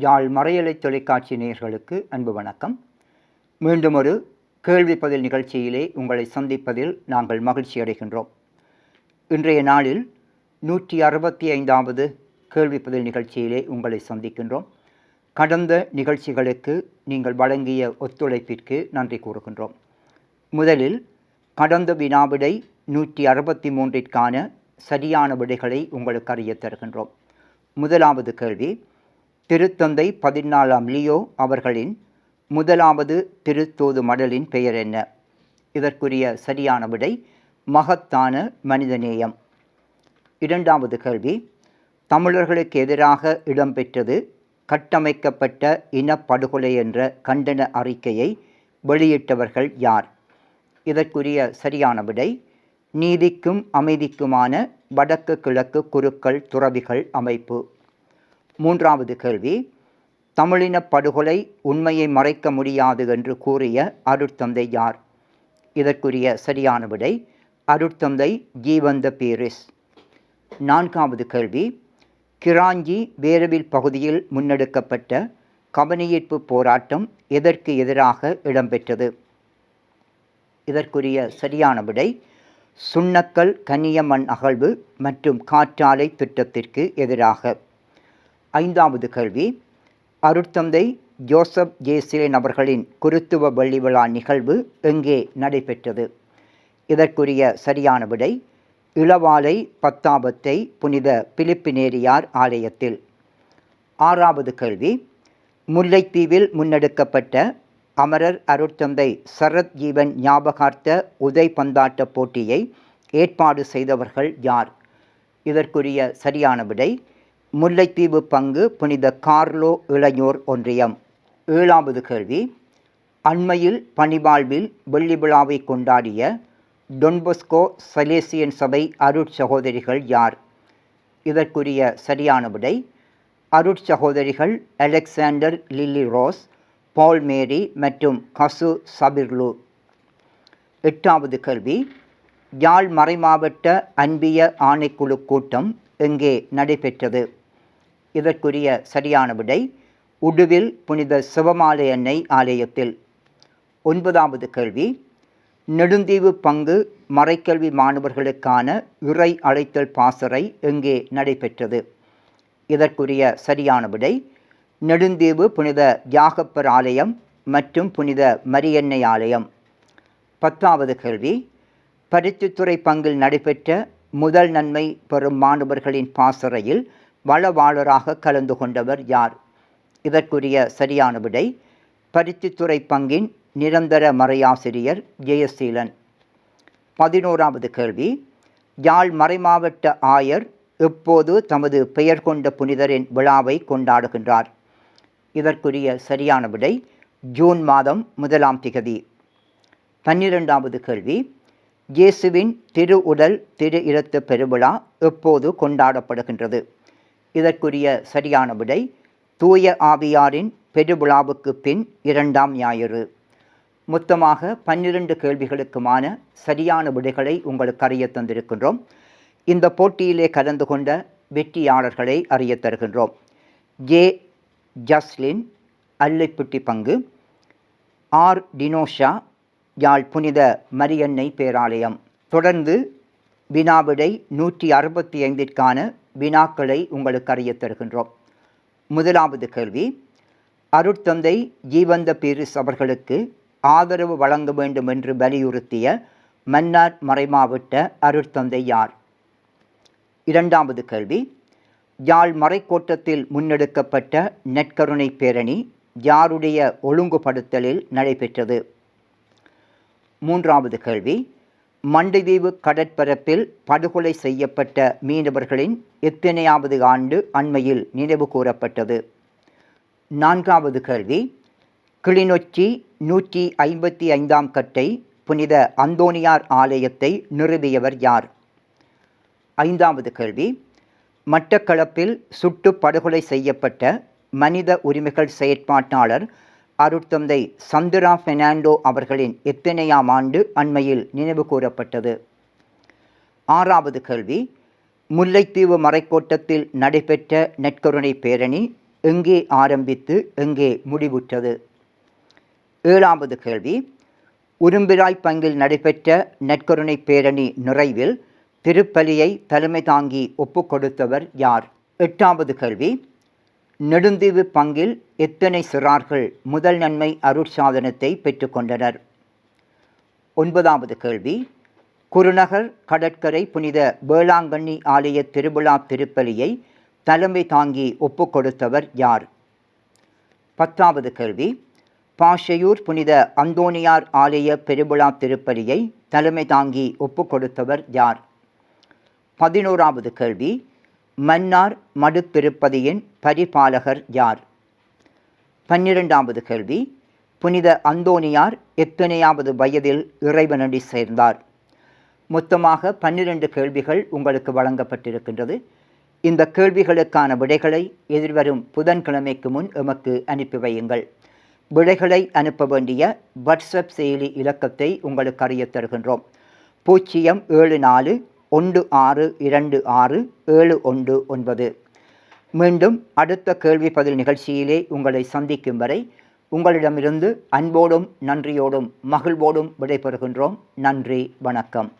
யாழ் மறையலை தொலைக்காட்சி நேயர்களுக்கு அன்பு வணக்கம். மீண்டும் ஒரு கேள்வி பதில் நிகழ்ச்சியிலே உங்களை சந்திப்பதில் நாங்கள் மகிழ்ச்சி அடைகின்றோம். இன்றைய நாளில் 165வது கேள்வி பதில் நிகழ்ச்சியிலே உங்களை சந்திக்கின்றோம். கடந்த நிகழ்ச்சிகளுக்கு நீங்கள் வழங்கிய ஒத்துழைப்பிற்கு நன்றி கூறுகின்றோம். முதலில் கடந்த வினாவிடை 163ற்கான சரியான விடைகளை உங்களுக்கு அறிய தருகின்றோம். முதலாவது கேள்வி, திருத்தந்தை 14ஆம் லியோ அவர்களின் முதலாவது திருத்தூது மடலின் பெயர் என்ன? இதற்குரிய சரியான விடை மகத்தான மனிதநேயம். இரண்டாவது கேள்வி, தமிழர்களுக்கு எதிராக இடம்பெற்றது கட்டமைக்கப்பட்ட இனப்படுகொலை என்ற கண்டன அறிக்கையை வெளியிட்டவர்கள் யார்? இதற்குரிய சரியான விடை நீதிக்கும் அமைதிக்குமான வடக்கு கிழக்கு குருக்கள் துறவிகள் அமைப்பு. மூன்றாவது கேள்வி, தமிழின படுகொலை உண்மையை மறைக்க முடியாது என்று கூறிய அருட்தந்தை யார்? இதற்குரிய சரியான விடை அருட்தந்தை ஜீவந்த பீரிஸ். நான்காவது கேள்வி, கிராஞ்சி வேரவில் பகுதியில் முன்னெடுக்கப்பட்ட கவனஈர்ப்பு போராட்டம் எதற்கு எதிராக இடம்பெற்றது? இதற்குரிய சரியான விடை சுண்ணக்கல் கன்னியமண் அகழ்வு மற்றும் காற்றாலை திட்டத்திற்கு எதிராக. ஐந்தாவது கேள்வி, அருட்தந்தை ஜோசப் ஜேசிலேன் அவர்களின் குருத்துவ வெள்ளி விழா நிகழ்வு எங்கே நடைபெற்றது? இதற்குரிய சரியான விடை இளவாலை பத்தாபத்தை புனித பிலிப்பினேரியார் ஆலயத்தில். ஆறாவது கேள்வி, முல்லைத்தீவில் முன்னெடுக்கப்பட்ட அமரர் அருட்தந்தை சரத் ஜீவன் ஞாபகார்த்த உதைப்பந்தாட்ட போட்டியை ஏற்பாடு செய்தவர்கள் யார்? இதற்குரிய சரியான விடை முல்லைத்தீவு பங்கு புனித கார்லோ இளையோர் ஒன்றியம். ஏழாவது கேள்வி, அண்மையில் பணிவாழ்வில் வெள்ளி விழாவை கொண்டாடிய டொன்பொஸ்கோ சலேசியன் சபை அருட்சகோதரிகள் யார்? இதற்குரிய சரியான விடை அருட்சகோதரிகள் அலெக்சாண்டர் லில்லி ரோஸ், பால் மேரி மற்றும் கசு சபிர்லு. எட்டாவது கேள்வி, யாழ் மறைமாவட்ட அன்பிய ஆணைக்குழு கூட்டம் எங்கே நடைபெற்றது? இதற்குரிய சரியான விடை உடுவில் புனித சிவமாலை அன்னை ஆலயத்தில். ஒன்பதாவது கேள்வி, நெடுந்தீவு பங்கு மறைக்கல்வி மாணவர்களுக்கான இறை அழைத்தல் பாசறை எங்கே நடைபெற்றது? இதற்குரிய சரியான விடை நெடுந்தீவு புனித யாகப்பர் ஆலயம் மற்றும் புனித மரியன்னை ஆலயம். பத்தாவது கேள்வி, பருத்தித்துறை பங்கில் நடைபெற்ற முதல் நன்மை பெறும் மாணவர்களின் பாசறையில் வளவாளராக கலந்து கொண்டவர் யார்? இதற்குரிய சரியான விடை பருத்தித்துறை பங்கின் நிரந்தர மறையாசிரியர் ஜெயசீலன். 11வது கேள்வி, யாழ் மறைமாவட்ட ஆயர் எப்போது தமது பெயர் கொண்ட புனிதரின் விழாவை கொண்டாடுகின்றார்? இதற்குரிய சரியான விடை ஜூன் மாதம் 1ஆம் திகதி. 12வது கேள்வி, இயேசுவின் திரு உடல் திரு இரத்த பெருவிழா எப்போது கொண்டாடப்படுகின்றது? இதற்குரிய சரியான விடை தூய ஆவியாரின் பெருவிழாவுக்கு பின் 2ஆம் ஞாயிறு. மொத்தமாக 12 கேள்விகளுக்குமான சரியான விடைகளை உங்களுக்கு அறிய தந்திருக்கின்றோம். இந்த போட்டியிலே கலந்து கொண்ட வெற்றியாளர்களை அறிய தருகின்றோம். ஜே ஜஸ்லின் அல்லைப்பட்டி பங்கு, ஆர் டினோஷா யாழ் புனித மரியன்னை பேராலயம். தொடர்ந்து வினாவிடை 165ற்கான வினாக்களை உங்களுக்கு அறிய தருகின்றோம். முதலாவது கேள்வி, அருட்தந்தை ஜீவந்த பீரிஸ் அவர்களுக்கு ஆதரவு வழங்க வேண்டும் என்று வலியுறுத்திய மன்னார் மறைமாவட்ட அருட்தந்தை யார்? இரண்டாவது கேள்வி, யாழ் மறைக்கோட்டத்தில் முன்னெடுக்கப்பட்ட நெற்கருணை பேரணி யாருடைய ஒழுங்குபடுத்தலில் நடைபெற்றது? மூன்றாவது கேள்வி, மண்டைதீவு கடற்பரப்பில் படுகொலை செய்யப்பட்ட மீனவர்களின் எத்தனையாவது ஆண்டு அண்மையில் நினைவு கூறப்பட்டது? நான்காவது கேள்வி, கிளிநொச்சி 155ஆம் கட்டை புனித அந்தோனியார் ஆலயத்தை நிறுவியவர் யார்? ஐந்தாவது கேள்வி, மட்டக்களப்பில் சுட்டு படுகொலை செய்யப்பட்ட மனித உரிமைகள் செயற்பாட்டாளர் அருட்தந்தை சந்திரா பெர்னாண்டோ அவர்களின் எத்தனையாம் ஆண்டு அண்மையில் நினைவு கூறப்பட்டது? ஆறாவது கேள்வி, முல்லைத்தீவு மறைக்கோட்டத்தில் நடைபெற்ற நெற்கருணை பேரணி எங்கே ஆரம்பித்து எங்கே முடிவுற்றது? 7வது கேள்வி, உரும்பிராய் பங்கில் நடைபெற்ற நற்கருணை பேரணி நிறைவில் திருப்பலியை தலைமை தாங்கி ஒப்புக் கொடுத்தவர் யார்? 8வது கேள்வி, நெடுந்தீவு பங்கில் எத்தனை சிறார்கள் முதல் நன்மை அருட்சாதனத்தை பெற்றுக்கொண்டனர்? 9வது கேள்வி, குருநகர் கடற்கரை புனித வேளாங்கண்ணி ஆலய திருவிழா திருப்பலியை தலைமை தாங்கி ஒப்புக் கொடுத்தவர் யார்? 10வது கேள்வி, பாஷையூர் புனித அந்தோனியார் ஆலய பெருவிழா திருப்பலியை தலைமை தாங்கி ஒப்புக் கொடுத்தவர் யார்? 11வது கேள்வி, மன்னார் மடு திருப்பதியின் பரிபாலகர் யார்? 12வது கேள்வி, புனித அந்தோனியார் எத்தனையாவது வயதில் இறைவனடி சேர்ந்தார்? மொத்தமாக 12 கேள்விகள் உங்களுக்கு வழங்கப்பட்டிருக்கின்றது. இந்த கேள்விகளுக்கான விடைகளை எதிர்வரும் புதன்கிழமைக்கு முன் எமக்கு அனுப்பி வையுங்கள். விடைகளை அனுப்ப வேண்டிய வாட்ஸ்அப் செயலி இலக்கத்தை உங்களுக்கு அறிய தருகின்றோம். 07426267119. மீண்டும் அடுத்த கேள்வி பதில் நிகழ்ச்சியிலே உங்களை சந்திக்கும் வரை உங்களிடமிருந்து அன்போடும் நன்றியோடும் மகிழ்வோடும் விடைபெறுகின்றோம். நன்றி, வணக்கம்.